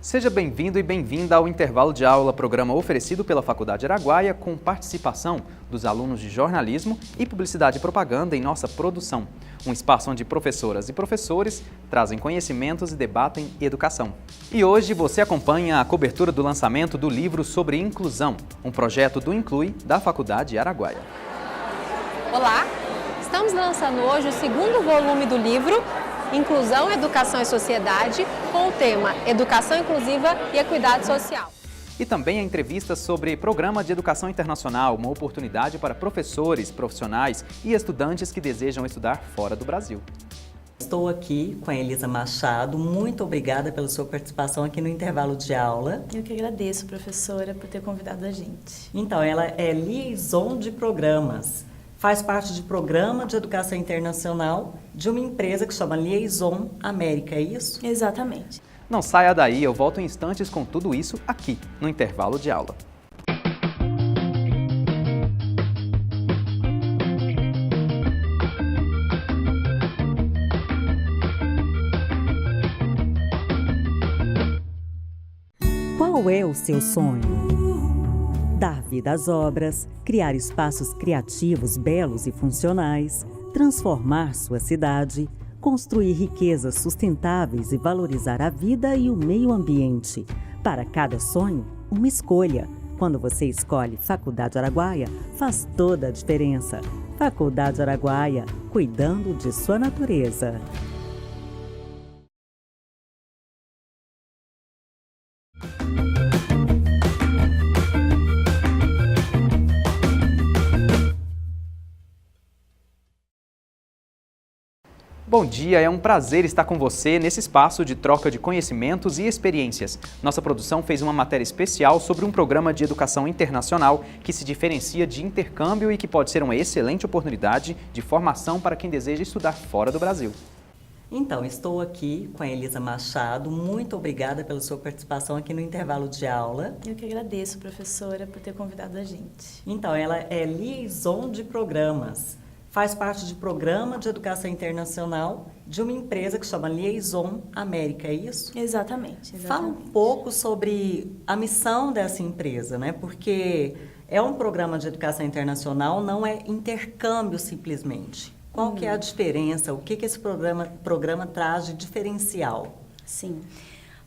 Seja bem-vindo e bem-vinda ao Intervalo de Aula, programa oferecido pela Faculdade Araguaia com participação dos alunos de jornalismo e publicidade e propaganda em nossa produção. Um espaço onde professoras e professores trazem conhecimentos e debatem educação. E hoje você acompanha a cobertura do lançamento do livro sobre inclusão, um projeto do Inclui da Faculdade Araguaia. Olá, estamos lançando hoje o segundo volume do livro Inclusão, Educação e Sociedade, com o tema Educação Inclusiva e Equidade Social. E também a entrevista sobre Programa de Educação Internacional, uma oportunidade para professores, profissionais e estudantes que desejam estudar fora do Brasil. Estou aqui com a Elisa Machado. Muito obrigada pela sua participação aqui no intervalo de aula. Eu que agradeço, professora, por ter convidado a gente. Então, ela é liaison de programas. Faz parte de programa de educação internacional de uma empresa que chama Liaison América, é isso? Exatamente. Não saia daí, eu volto em instantes com tudo isso aqui, no intervalo de aula. Qual é o seu sonho? Dar vida às obras, criar espaços criativos belos e funcionais, transformar sua cidade, construir riquezas sustentáveis e valorizar a vida e o meio ambiente. Para cada sonho, uma escolha. Quando você escolhe Faculdade Araguaia, faz toda a diferença. Faculdade Araguaia, cuidando de sua natureza. Bom dia, é um prazer estar com você nesse espaço de troca de conhecimentos e experiências. Nossa produção fez uma matéria especial sobre um programa de educação internacional que se diferencia de intercâmbio e que pode ser uma excelente oportunidade de formação para quem deseja estudar fora do Brasil. Então, estou aqui com a Elisa Machado. Muito obrigada pela sua participação aqui no intervalo de aula. Eu que agradeço, professora, por ter convidado a gente. Então, ela é liaison de programas. Faz parte de programa de educação internacional de uma empresa que chama Liaison América, é isso? Exatamente. Fala um pouco sobre a missão dessa empresa, né? Porque é um programa de educação internacional, não é intercâmbio simplesmente. Qual que é a diferença? O que esse programa traz de diferencial? Sim.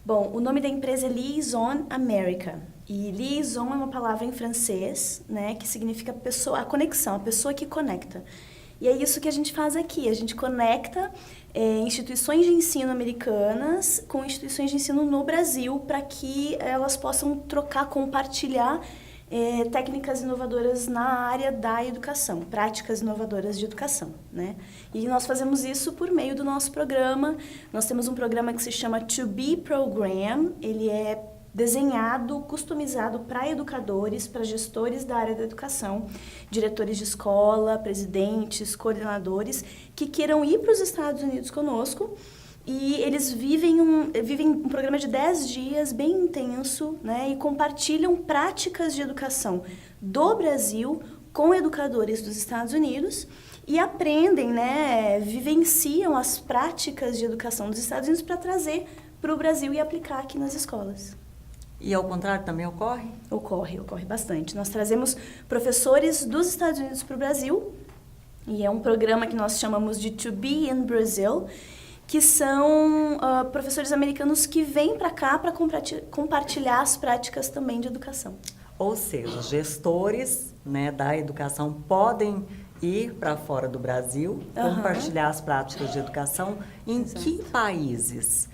Bom, o nome da empresa é Liaison América. E liaison é uma palavra em francês, né, que significa pessoa, a conexão, a pessoa que conecta. E é isso que a gente faz aqui, a gente conecta instituições de ensino americanas com instituições de ensino no Brasil para que elas possam trocar, compartilhar técnicas inovadoras na área da educação, práticas inovadoras de educação, né? E nós fazemos isso por meio do nosso programa. Nós temos um programa que se chama To Be Program, ele é desenhado, customizado para educadores, para gestores da área da educação, diretores de escola, presidentes, coordenadores, que queiram ir para os Estados Unidos conosco. E eles vivem um programa de 10 dias bem intenso, né, e compartilham práticas de educação do Brasil com educadores dos Estados Unidos e aprendem, né, vivenciam as práticas de educação dos Estados Unidos para trazer para o Brasil e aplicar aqui nas escolas. E ao contrário também ocorre? Ocorre bastante. Nós trazemos professores dos Estados Unidos para o Brasil e é um programa que nós chamamos de To Be in Brazil, que são professores americanos que vêm para cá para compartilhar as práticas também de educação. Ou seja, gestores, né, da educação podem ir para fora do Brasil, compartilhar as práticas de educação. Em que países?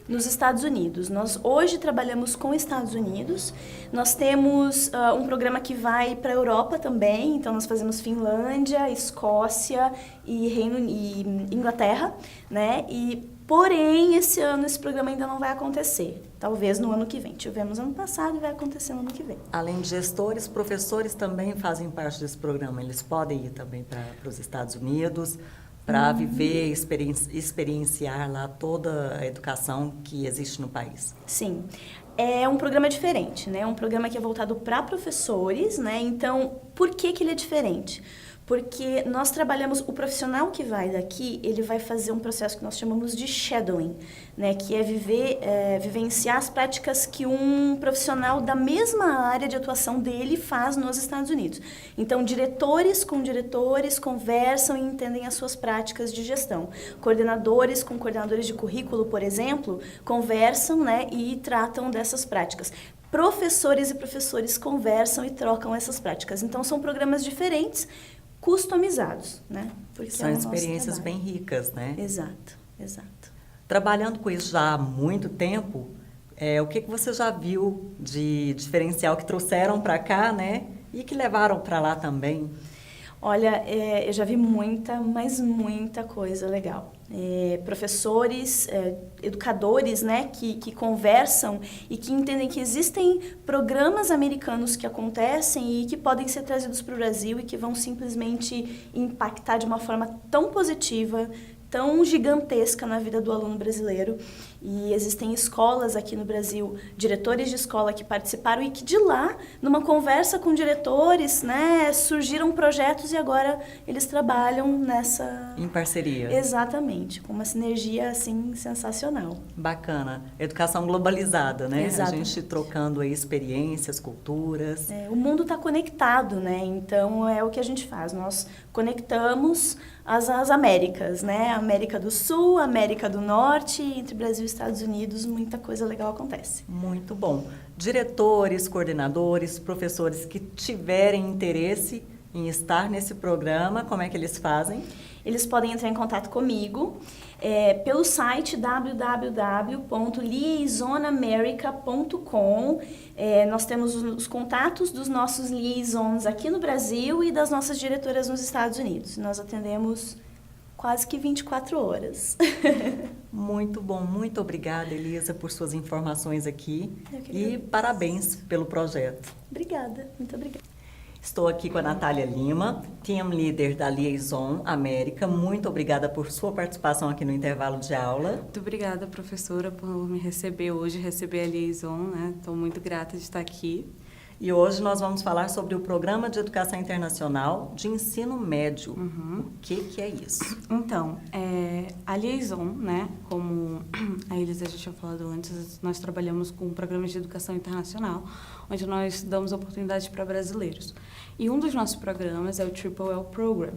Nos Estados Unidos. Nós hoje trabalhamos com Estados Unidos. Nós temos um programa que vai para a Europa também. Então, nós fazemos Finlândia, Escócia e Inglaterra, né? Porém, esse ano esse programa ainda não vai acontecer. Talvez no ano que vem. Tivemos ano passado e vai acontecer no ano que vem. Além de gestores, professores também fazem parte desse programa. Eles podem ir também para os Estados Unidos para viver, experienciar lá toda a educação que existe no país. Sim. É um programa diferente, né? É um programa que é voltado para professores, né? Então, por que ele é diferente? Porque nós trabalhamos, o profissional que vai daqui, ele vai fazer um processo que nós chamamos de shadowing, né, que é vivenciar as práticas que um profissional da mesma área de atuação dele faz nos Estados Unidos. Então, diretores com diretores conversam e entendem as suas práticas de gestão. Coordenadores com coordenadores de currículo, por exemplo, conversam, né, e tratam dessas práticas. Professores e professores conversam e trocam essas práticas. Então, são programas diferentes, customizados, né? Porque são experiências bem ricas, né? Exato, exato. Trabalhando com isso já há muito tempo, o que você já viu de diferencial que trouxeram para cá, né? E que levaram para lá também? Olha, eu já vi muita, mas muita coisa legal. Professores, educadores, né, que conversam e que entendem que existem programas americanos que acontecem e que podem ser trazidos para o Brasil e que vão simplesmente impactar de uma forma tão positiva, tão gigantesca na vida do aluno brasileiro. E existem escolas aqui no Brasil, diretores de escola que participaram e que de lá, numa conversa com diretores, né, surgiram projetos e agora eles trabalham nessa... Em parceria. Exatamente, com uma sinergia, assim, sensacional. Bacana. Educação globalizada, né? Exatamente. A gente trocando aí experiências, culturas. O mundo está conectado, né? Então, é o que a gente faz. Nós conectamos as Américas, né? América do Sul, América do Norte, entre Brasil e Estados Unidos, muita coisa legal acontece. Muito bom. Diretores, coordenadores, professores que tiverem interesse em estar nesse programa, como é que eles fazem? Eles podem entrar em contato comigo pelo site www.liaisonamerica.com. Nós temos os contatos dos nossos liaisons aqui no Brasil e das nossas diretoras nos Estados Unidos. Nós atendemos quase que 24 horas. Muito bom, muito obrigada, Elisa, por suas informações aqui. E parabéns pelo projeto. Obrigada, muito obrigada. Estou aqui com a Natália Lima, Team Leader da Liaison América. Muito obrigada por sua participação aqui no intervalo de aula. Muito obrigada, professora, por me receber hoje, receber a Liaison, né? Estou muito grata de estar aqui. E hoje nós vamos falar sobre o Programa de Educação Internacional de Ensino Médio. O que é isso? Então, a Liaison, né, como a Elisa já tinha falado antes, nós trabalhamos com programas de educação internacional, onde nós damos oportunidades para brasileiros. E um dos nossos programas é o Triple L Program,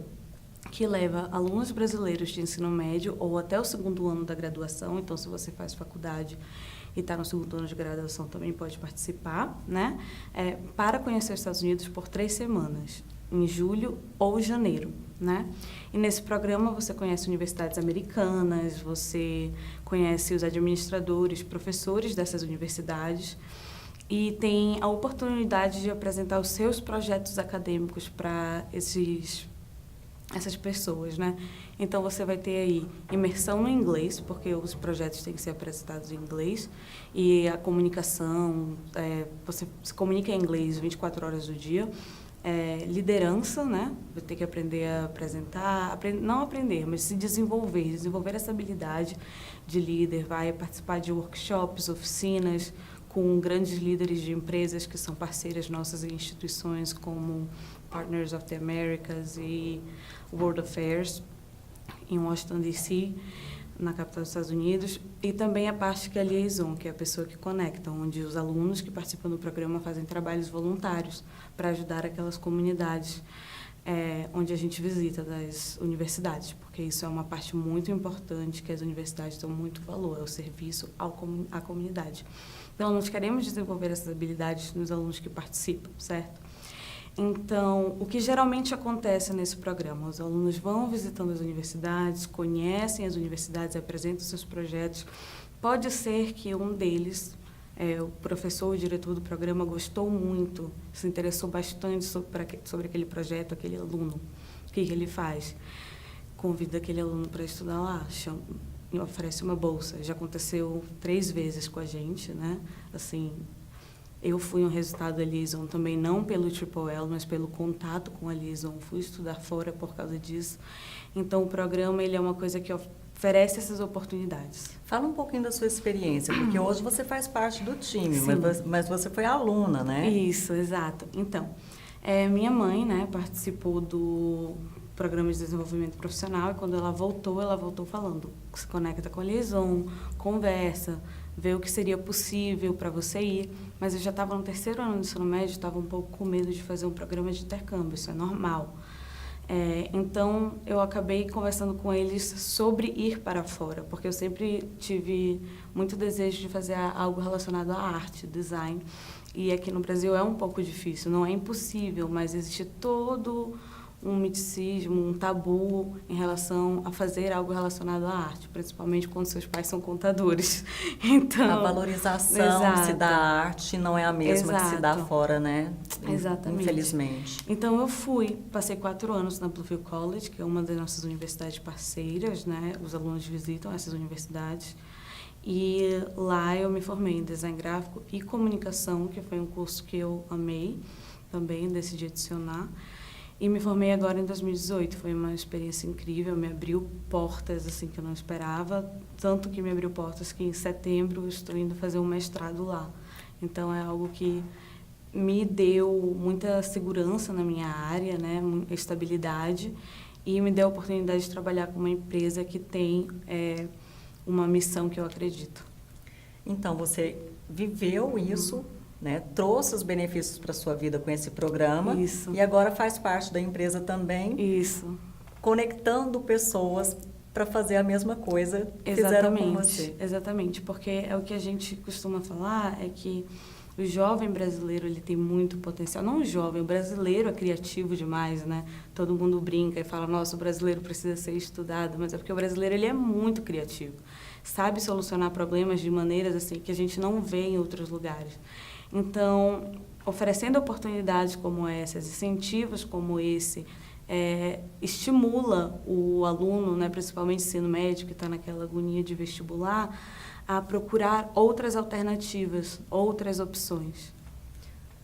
que leva alunos brasileiros de ensino médio ou até o segundo ano da graduação. Então, se você faz faculdade e está no segundo ano de graduação, também pode participar, né? Para conhecer os Estados Unidos por 3 semanas, em julho ou janeiro, né? E nesse programa você conhece universidades americanas, você conhece os administradores, professores dessas universidades e tem a oportunidade de apresentar os seus projetos acadêmicos para essas pessoas, né? Então, você vai ter aí imersão no inglês, porque os projetos têm que ser apresentados em inglês, e a comunicação, você se comunica em inglês 24 horas do dia, liderança, né? Vai ter que aprender a apresentar, não aprender, mas se desenvolver essa habilidade de líder, vai participar de workshops, oficinas, com grandes líderes de empresas que são parceiras nossas em instituições como Partners of the Americas e World Affairs, em Washington, D.C., na capital dos Estados Unidos, e também a parte que é a Liaison, que é a pessoa que conecta, onde os alunos que participam do programa fazem trabalhos voluntários para ajudar aquelas comunidades onde a gente visita das universidades, porque isso é uma parte muito importante que as universidades dão muito valor, é o serviço à comunidade. Então, nós queremos desenvolver essas habilidades nos alunos que participam, certo? Então, o que geralmente acontece nesse programa? Os alunos vão visitando as universidades, conhecem as universidades, apresentam seus projetos. Pode ser que um deles, o professor, o diretor do programa, gostou muito, se interessou bastante sobre aquele projeto, aquele aluno. O que ele faz? Convida aquele aluno para estudar lá, e oferece uma bolsa. Já aconteceu 3 vezes com a gente, né? Assim, eu fui um resultado da Liaison também, não pelo Triple L, mas pelo contato com a Liaison. Fui estudar fora por causa disso. Então, o programa ele é uma coisa que oferece essas oportunidades. Fala um pouquinho da sua experiência, porque hoje você faz parte do time, mas você foi aluna, né? Isso, exato. Então, Minha mãe, né, participou do programa de desenvolvimento profissional e quando ela voltou falando, se conecta com a Liaison, conversa, vê o que seria possível para você ir. Mas eu já estava no 3º ano do ensino médio, estava um pouco com medo de fazer um programa de intercâmbio, isso é normal. Então, eu acabei conversando com eles sobre ir para fora, porque eu sempre tive muito desejo de fazer algo relacionado à arte, design. E aqui no Brasil é um pouco difícil, não é impossível, mas existe todo um miticismo, um tabu em relação a fazer algo relacionado à arte, principalmente quando seus pais são contadores. Então, a valorização que se dá à arte não é a mesma que se dá fora, né? Exatamente. Infelizmente. Então eu passei 4 anos na Bluefield College, que é uma das nossas universidades parceiras, né? Os alunos visitam essas universidades. E lá eu me formei em design gráfico e comunicação, que foi um curso que eu amei, também decidi adicionar. E me formei agora em 2018, foi uma experiência incrível, me abriu portas assim que eu não esperava, tanto que me abriu portas que em setembro eu estou indo fazer um mestrado lá. Então é algo que me deu muita segurança na minha área, né, estabilidade, e me deu a oportunidade de trabalhar com uma empresa que tem uma missão que eu acredito. Então você viveu isso, né? Trouxe os benefícios para a sua vida com esse programa. Isso. E agora faz parte da empresa também. Isso. Conectando pessoas para fazer a mesma coisa que fizeram com você. Exatamente, porque é o que a gente costuma falar, é que o jovem brasileiro ele tem muito potencial. Não o jovem, o brasileiro é criativo demais, né? Todo mundo brinca e fala, nossa, o brasileiro precisa ser estudado, mas é porque o brasileiro ele é muito criativo. Sabe solucionar problemas de maneiras assim que a gente não vê em outros lugares. Então, oferecendo oportunidades como essas, incentivos como esse, estimula o aluno, né, principalmente ensino médio, que está naquela agonia de vestibular, a procurar outras alternativas, outras opções.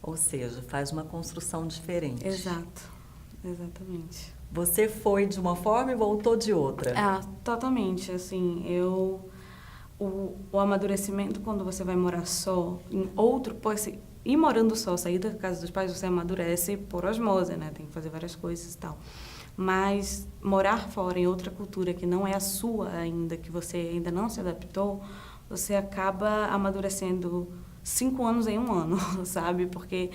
Ou seja, faz uma construção diferente. Exato, exatamente. Você foi de uma forma e voltou de outra. Totalmente, assim, o amadurecimento quando você vai morar só em outro, ir morando só, sair da casa dos pais, você amadurece por osmose, né? Tem que fazer várias coisas e tal. Mas morar fora em outra cultura que não é a sua ainda, que você ainda não se adaptou, você acaba amadurecendo 5 anos em 1 ano, sabe? Porque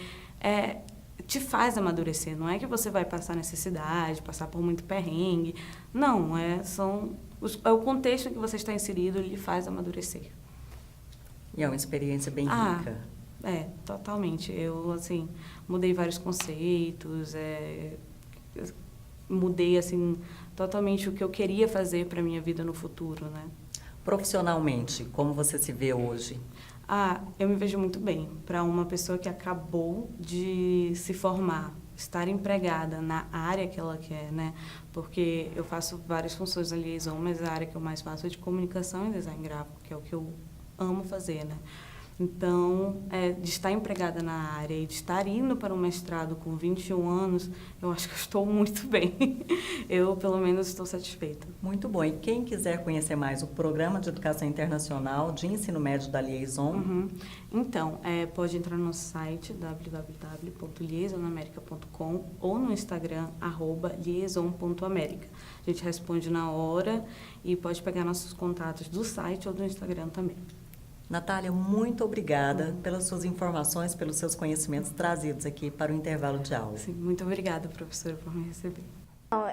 te faz amadurecer. Não é que você vai passar necessidade, passar por muito perrengue. Não, é o contexto em que você está inserido, ele faz amadurecer. E é uma experiência bem rica. Totalmente. Eu, assim, mudei vários conceitos, mudei, assim, totalmente o que eu queria fazer para a minha vida no futuro, né? Profissionalmente, como você se vê hoje? Eu me vejo muito bem. Para uma pessoa que acabou de se formar, estar empregada na área que ela quer, né? Porque eu faço várias funções na Liaison, mas a área que eu mais faço é de comunicação e design gráfico, que é o que eu amo fazer, né? Então, de estar empregada na área e de estar indo para um mestrado com 21 anos, eu acho que eu estou muito bem. Eu, pelo menos, estou satisfeita. Muito bom. E quem quiser conhecer mais o Programa de Educação Internacional de Ensino Médio da Liaison? Então, pode entrar no nosso site www.liaisonamerica.com ou no Instagram, @liaison.america. A gente responde na hora e pode pegar nossos contatos do site ou do Instagram também. Natália, muito obrigada pelas suas informações, pelos seus conhecimentos trazidos aqui para o intervalo de aula. Sim, muito obrigada, professora, por me receber.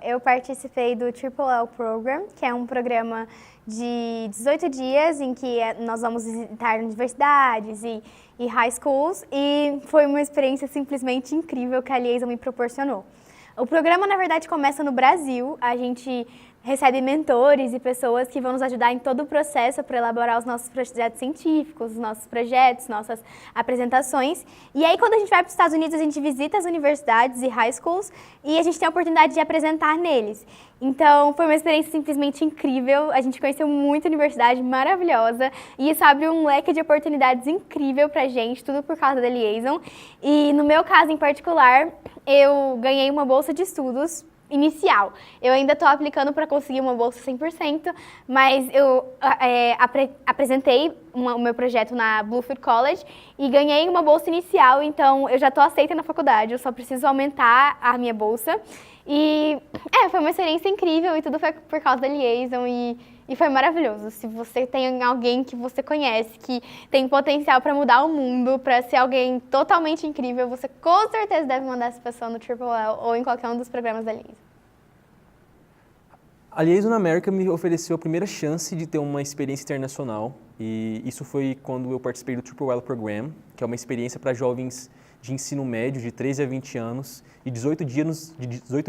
Eu participei do Triple L Program, que é um programa de 18 dias em que nós vamos visitar universidades e high schools, e foi uma experiência simplesmente incrível que a Liaison me proporcionou. O programa, na verdade, começa no Brasil. A gente recebe mentores e pessoas que vão nos ajudar em todo o processo para elaborar os nossos projetos científicos, os nossos projetos, nossas apresentações. E aí, quando a gente vai para os Estados Unidos, a gente visita as universidades e high schools e a gente tem a oportunidade de apresentar neles. Então, foi uma experiência simplesmente incrível. A gente conheceu muita universidade maravilhosa e isso abre um leque de oportunidades incrível para a gente, tudo por causa da Liaison. E no meu caso em particular, eu ganhei uma bolsa de estudos inicial. Eu ainda estou aplicando para conseguir uma bolsa 100%, mas eu apresentei o meu projeto na Bluefield College e ganhei uma bolsa inicial, então eu já estou aceita na faculdade, eu só preciso aumentar a minha bolsa. E foi uma experiência incrível e tudo foi por causa da Liaison e foi maravilhoso. Se você tem alguém que você conhece, que tem potencial para mudar o mundo, para ser alguém totalmente incrível, você com certeza deve mandar essa pessoa no Triple L ou em qualquer um dos programas da Liaison. A Liaison América me ofereceu a primeira chance de ter uma experiência internacional e isso foi quando eu participei do Triple L Program, que é uma experiência para jovens de ensino médio de 13 a 20 anos e 18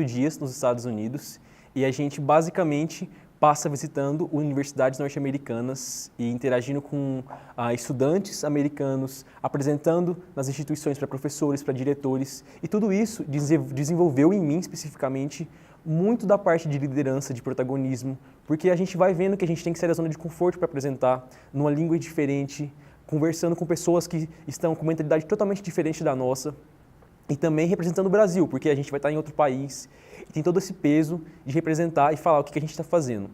dias nos Estados Unidos. E a gente basicamente passa visitando universidades norte-americanas e interagindo com estudantes americanos, apresentando nas instituições para professores, para diretores. E tudo isso desenvolveu em mim especificamente muito da parte de liderança, de protagonismo, porque a gente vai vendo que a gente tem que sair da zona de conforto para apresentar numa língua diferente, conversando com pessoas que estão com uma mentalidade totalmente diferente da nossa e também representando o Brasil, porque a gente vai estar em outro país e tem todo esse peso de representar e falar o que a gente está fazendo.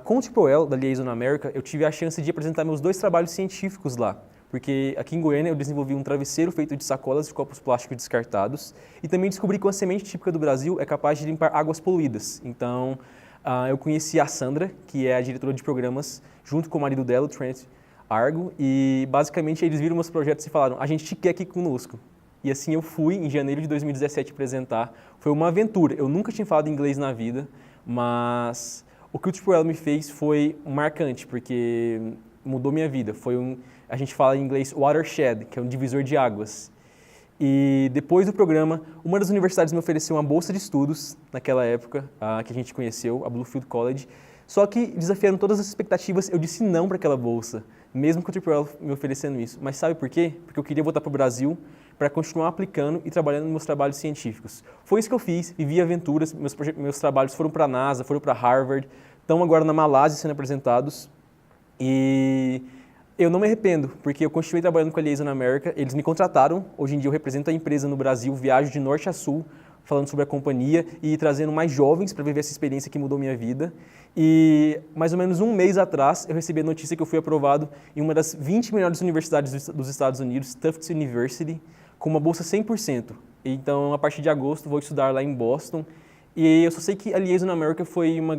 Com o Triple L da Liaison América, eu tive a chance de apresentar meus 2 trabalhos científicos lá, porque aqui em Goiânia eu desenvolvi um travesseiro feito de sacolas de copos plásticos descartados e também descobri que uma semente típica do Brasil é capaz de limpar águas poluídas. Então, eu conheci a Sandra, que é a diretora de programas, junto com o marido dela, o Trent Argo, e basicamente eles viram meus projetos e falaram, a gente te quer aqui conosco. E assim eu fui, em janeiro de 2017, apresentar. Foi uma aventura, eu nunca tinha falado inglês na vida, mas o que o Triple L me fez foi marcante, porque mudou minha vida. A gente fala em inglês watershed, que é um divisor de águas. E depois do programa, uma das universidades me ofereceu uma bolsa de estudos, naquela época, que a gente conheceu, a Bluefield College. Só que, desafiando todas as expectativas, eu disse não para aquela bolsa, mesmo com o Triple L me oferecendo isso. Mas sabe por quê? Porque eu queria voltar para o Brasil para continuar aplicando e trabalhando nos meus trabalhos científicos. Foi isso que eu fiz, vivi aventuras, meus trabalhos foram para a NASA, foram para Harvard, estão agora na Malásia sendo apresentados. E eu não me arrependo, porque eu continuei trabalhando com a Liaison América, eles me contrataram, hoje em dia eu represento a empresa no Brasil, viajo de norte a sul, falando sobre a companhia e trazendo mais jovens para viver essa experiência que mudou minha vida. E mais ou menos um mês atrás, eu recebi a notícia que eu fui aprovado em uma das 20 melhores universidades dos Estados Unidos, Tufts University, com uma bolsa 100%. Então, a partir de agosto, vou estudar lá em Boston. E eu só sei que a Liaison América teve uma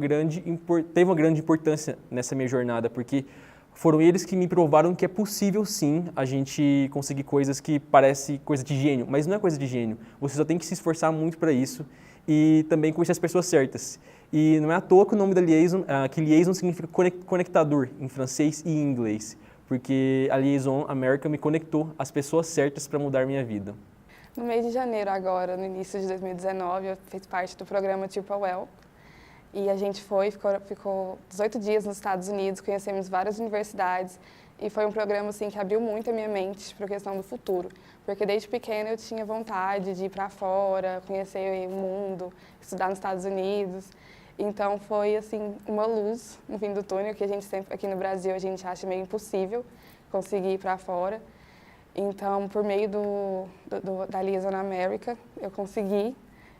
grande importância nessa minha jornada, porque foram eles que me provaram que é possível, sim, a gente conseguir coisas que parecem coisa de gênio, mas não é coisa de gênio. Você só tem que se esforçar muito para isso e também conhecer as pessoas certas. E não é à toa que o nome da Liaison, que Liaison significa conectador em francês e em inglês, porque a Liaison América me conectou às pessoas certas para mudar minha vida. No mês de janeiro agora, no início de 2019, eu fiz parte do programa Triple L. E a gente ficou 18 dias nos Estados Unidos, conhecemos várias universidades e foi um programa assim, que abriu muito a minha mente para a questão do futuro. Porque desde pequena eu tinha vontade de ir para fora, conhecer o mundo, estudar nos Estados Unidos. Então foi assim, uma luz no fim do túnel, que a gente sempre, aqui no Brasil, a gente acha meio impossível conseguir ir para fora. Então, por meio da Liaison América, eu consegui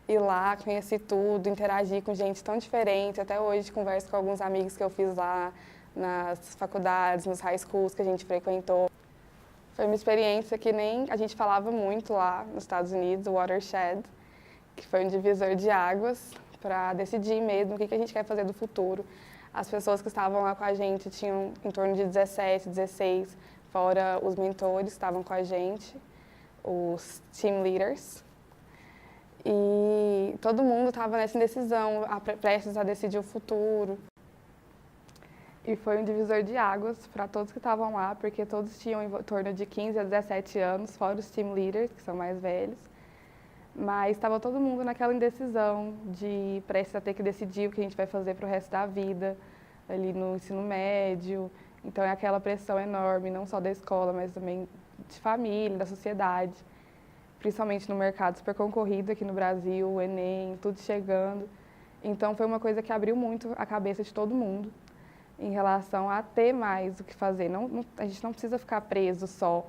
ir lá, conheci tudo, interagir com gente tão diferente. Até hoje converso com alguns amigos que eu fiz lá nas faculdades, nos high schools que a gente frequentou. Foi uma experiência que nem a gente falava muito lá nos Estados Unidos, o watershed, que foi um divisor de águas para decidir mesmo o que a gente quer fazer do futuro. As pessoas que estavam lá com a gente tinham em torno de 17, 16, fora os mentores que estavam com a gente, os team leaders. E todo mundo estava nessa indecisão, prestes a decidir o futuro. E foi um divisor de águas para todos que estavam lá, porque todos tinham em torno de 15 a 17 anos, fora os team leaders, que são mais velhos. Mas estava todo mundo naquela indecisão de prestes a ter que decidir o que a gente vai fazer para o resto da vida, ali no ensino médio. Então é aquela pressão enorme, não só da escola, mas também de família, da sociedade. Principalmente no mercado super concorrido aqui no Brasil, o Enem, tudo chegando. Então foi uma coisa que abriu muito a cabeça de todo mundo em relação a ter mais o que fazer. A gente não precisa ficar preso só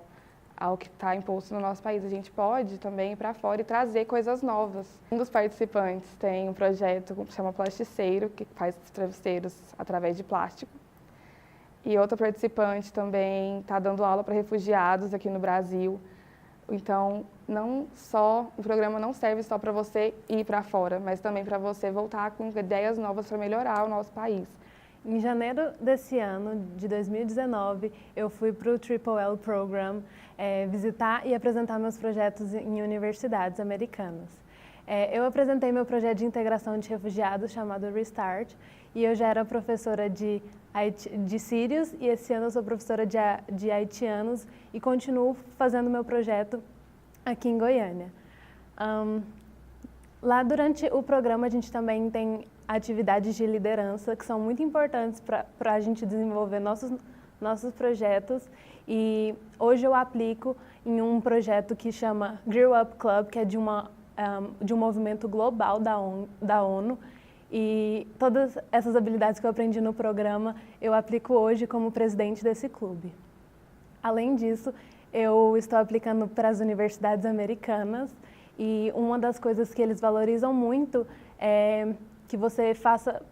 ao que está imposto no nosso país. A gente pode também ir para fora e trazer coisas novas. Um dos participantes tem um projeto que chama Plasticeiro, que faz travesseiros através de plástico. E outra participante também está dando aula para refugiados aqui no Brasil. Então, o programa não serve só para você ir para fora, mas também para você voltar com ideias novas para melhorar o nosso país. Em janeiro desse ano, de 2019, eu fui para o Triple L Program visitar e apresentar meus projetos em universidades americanas. Eu apresentei meu projeto de integração de refugiados chamado Restart e eu já era professora de sírios e esse ano eu sou professora de haitianos e continuo fazendo meu projeto aqui em Goiânia. Lá durante o programa a gente também tem atividades de liderança que são muito importantes para a gente desenvolver nossos projetos e hoje eu aplico em um projeto que chama Grow Up Club, que é de um movimento global da ONU e todas essas habilidades que eu aprendi no programa eu aplico hoje como presidente desse clube. Além disso, eu estou aplicando para as universidades americanas e uma das coisas que eles valorizam muito é que você faça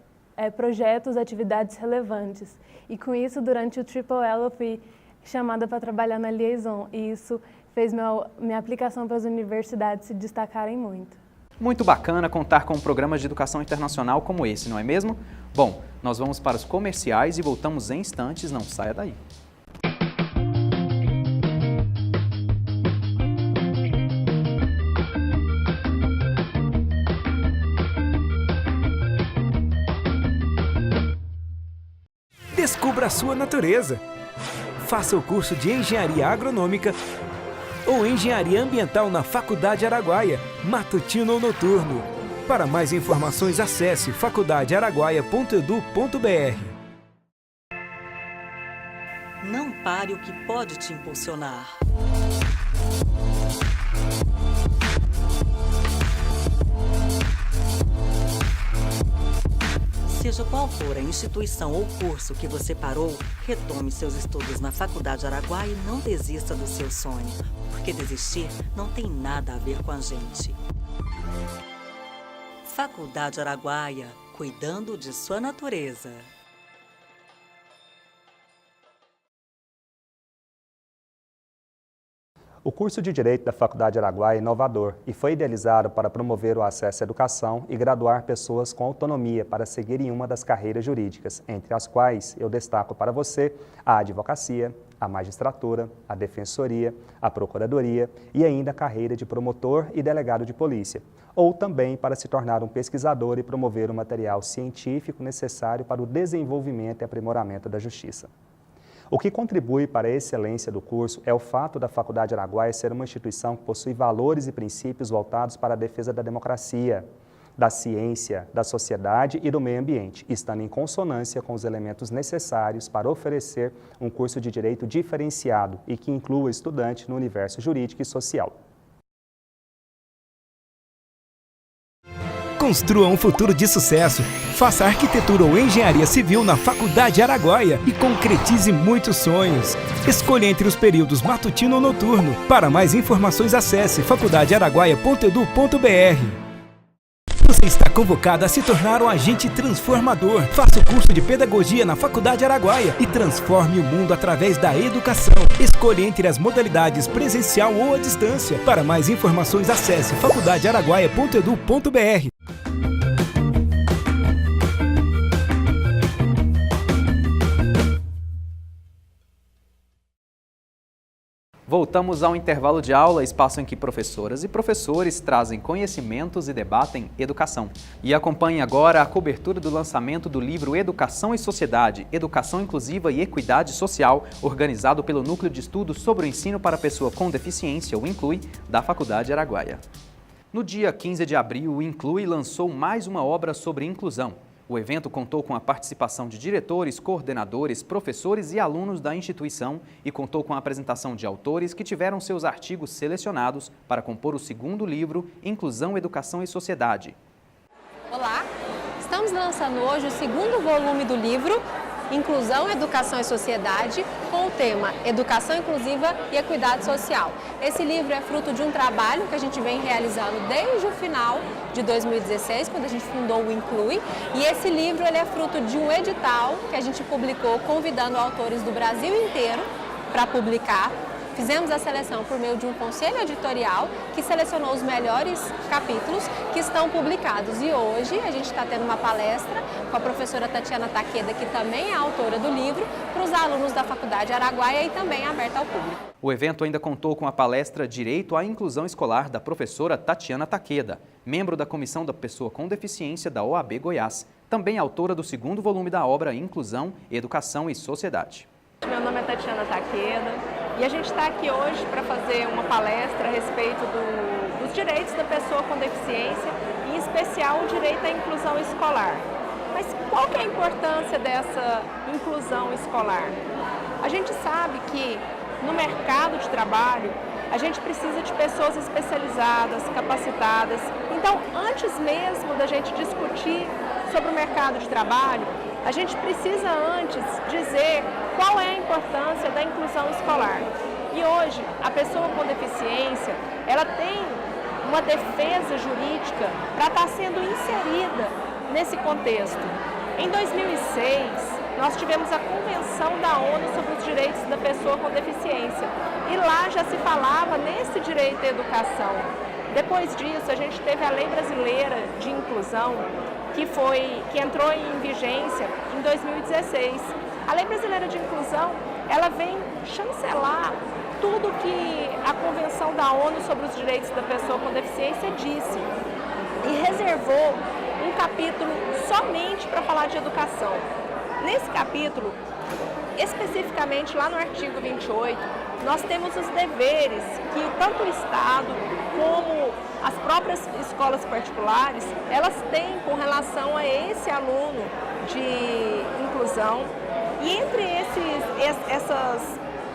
projetos, atividades relevantes. E com isso, durante o Triple L, eu fui chamada para trabalhar na Liaison e isso fez minha aplicação para as universidades se destacarem muito. Muito bacana contar com programas de educação internacional como esse, não é mesmo? Bom, nós vamos para os comerciais e voltamos em instantes, não saia daí. Descubra a sua natureza. Faça o curso de Engenharia Agronômica ou Engenharia Ambiental na Faculdade Araguaia, matutino ou noturno. Para mais informações, acesse faculdadearaguaia.edu.br. Não pare o que pode te impulsionar. Seja qual for a instituição ou curso que você parou, retome seus estudos na Faculdade Araguaia e não desista do seu sonho, porque desistir não tem nada a ver com a gente. Faculdade Araguaia, cuidando de sua natureza. O curso de Direito da Faculdade Araguaia é inovador e foi idealizado para promover o acesso à educação e graduar pessoas com autonomia para seguirem uma das carreiras jurídicas, entre as quais eu destaco para você a advocacia, a magistratura, a defensoria, a procuradoria e ainda a carreira de promotor e delegado de polícia, ou também para se tornar um pesquisador e promover o material científico necessário para o desenvolvimento e aprimoramento da justiça. O que contribui para a excelência do curso é o fato da Faculdade Araguaia ser uma instituição que possui valores e princípios voltados para a defesa da democracia, da ciência, da sociedade e do meio ambiente, estando em consonância com os elementos necessários para oferecer um curso de direito diferenciado e que inclua o estudante no universo jurídico e social. Construa um futuro de sucesso. Faça arquitetura ou engenharia civil na Faculdade Araguaia e concretize muitos sonhos. Escolha entre os períodos matutino ou noturno. Para mais informações, acesse faculdadearaguaia.edu.br. Você está convocado a se tornar um agente transformador. Faça o curso de Pedagogia na Faculdade Araguaia e transforme o mundo através da educação. Escolha entre as modalidades presencial ou à distância. Para mais informações, acesse faculdadearaguaia.edu.br. Voltamos ao intervalo de aula, espaço em que professoras e professores trazem conhecimentos e debatem educação. E acompanhe agora a cobertura do lançamento do livro Educação e Sociedade, Educação Inclusiva e Equidade Social, organizado pelo Núcleo de Estudos sobre o Ensino para a Pessoa com Deficiência, o INCLUI, da Faculdade Araguaia. No dia 15 de abril, o INCLUI lançou mais uma obra sobre inclusão. O evento contou com a participação de diretores, coordenadores, professores e alunos da instituição e contou com a apresentação de autores que tiveram seus artigos selecionados para compor o segundo livro, Inclusão, Educação e Sociedade. Olá, estamos lançando hoje o segundo volume do livro, Inclusão, Educação e Sociedade, com o tema Educação Inclusiva e Equidade Social. Esse livro é fruto de um trabalho que a gente vem realizando desde o final de 2016, quando a gente fundou o Inclui, e esse livro ele é fruto de um edital que a gente publicou convidando autores do Brasil inteiro para publicar. Fizemos a seleção por meio de um conselho editorial que selecionou os melhores capítulos que estão publicados. E hoje a gente está tendo uma palestra com a professora Tatiana Takeda, que também é autora do livro, para os alunos da Faculdade Araguaia e também aberta ao público. O evento ainda contou com a palestra Direito à Inclusão Escolar da professora Tatiana Takeda, membro da Comissão da Pessoa com Deficiência da OAB Goiás, também autora do 2º volume da obra Inclusão, Educação e Sociedade. Meu nome é Tatiana Takeda e a gente está aqui hoje para fazer uma palestra a respeito dos direitos da pessoa com deficiência, em especial o direito à inclusão escolar. Mas qual que é a importância dessa inclusão escolar? A gente sabe que no mercado de trabalho a gente precisa de pessoas especializadas, capacitadas. Então, antes mesmo da gente discutir sobre o mercado de trabalho, a gente precisa antes dizer qual é a importância da inclusão escolar. E hoje, a pessoa com deficiência, ela tem uma defesa jurídica para estar sendo inserida nesse contexto. Em 2006, nós tivemos a Convenção da ONU sobre os Direitos da Pessoa com Deficiência. E lá já se falava nesse direito à educação. Depois disso, a gente teve a Lei Brasileira de Inclusão, que entrou em vigência em 2016. A Lei Brasileira de Inclusão, ela vem chancelar tudo que a Convenção da ONU sobre os Direitos da Pessoa com Deficiência disse e reservou um capítulo somente para falar de educação. Nesse capítulo, especificamente lá no artigo 28, nós temos os deveres que tanto o Estado como as próprias escolas particulares, elas têm com relação a esse aluno de inclusão. E entre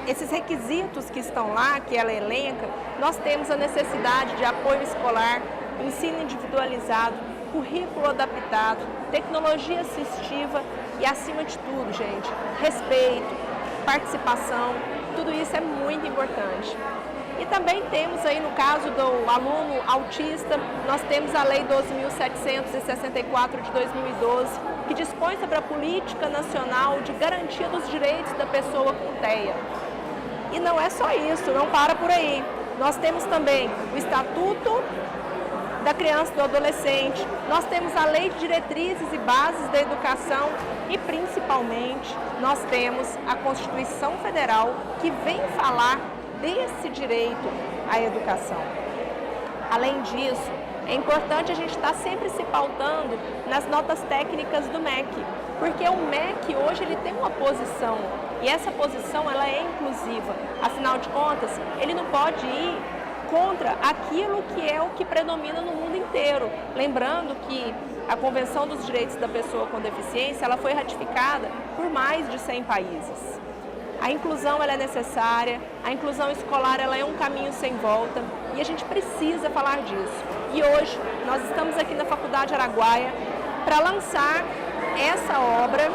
esses requisitos que estão lá, que ela elenca, nós temos a necessidade de apoio escolar, ensino individualizado, currículo adaptado, tecnologia assistiva e, acima de tudo, gente, respeito, participação, tudo isso é muito importante. E também temos aí, no caso do aluno autista, nós temos a Lei 12.764 de 2012, que dispõe sobre a Política Nacional de Garantia dos Direitos da Pessoa com TEA. E não é só isso, não para por aí. Nós temos também o Estatuto da Criança e do Adolescente, nós temos a Lei de Diretrizes e Bases da Educação e, principalmente, nós temos a Constituição Federal, que vem falar desse direito à educação. Além disso, é importante a gente estar sempre se pautando nas notas técnicas do MEC, porque o MEC hoje ele tem uma posição e essa posição ela é inclusiva. Afinal de contas, ele não pode ir contra aquilo que é o que predomina no mundo inteiro. Lembrando que a Convenção dos Direitos da Pessoa com Deficiência ela foi ratificada por mais de 100 países. A inclusão ela é necessária, a inclusão escolar ela é um caminho sem volta e a gente precisa falar disso. E hoje nós estamos aqui na Faculdade Araguaia para lançar essa obra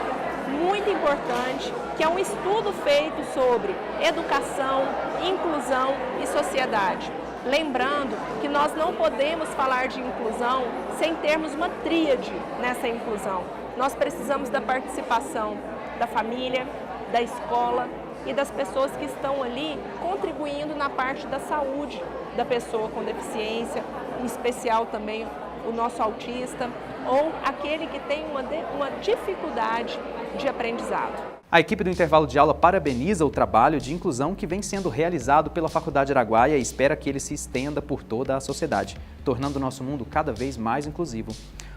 muito importante, que é um estudo feito sobre educação, inclusão e sociedade. Lembrando que nós não podemos falar de inclusão sem termos uma tríade nessa inclusão. Nós precisamos da participação da família, da escola e das pessoas que estão ali contribuindo na parte da saúde da pessoa com deficiência, em especial também o nosso autista ou aquele que tem uma dificuldade de aprendizado. A equipe do Intervalo de Aula parabeniza o trabalho de inclusão que vem sendo realizado pela Faculdade Araguaia e espera que ele se estenda por toda a sociedade, tornando o nosso mundo cada vez mais inclusivo.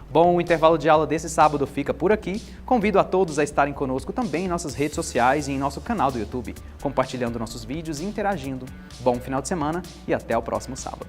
Bom, o Intervalo de Aula desse sábado fica por aqui. Convido a todos a estarem conosco também em nossas redes sociais e em nosso canal do YouTube, compartilhando nossos vídeos e interagindo. Bom final de semana e até o próximo sábado.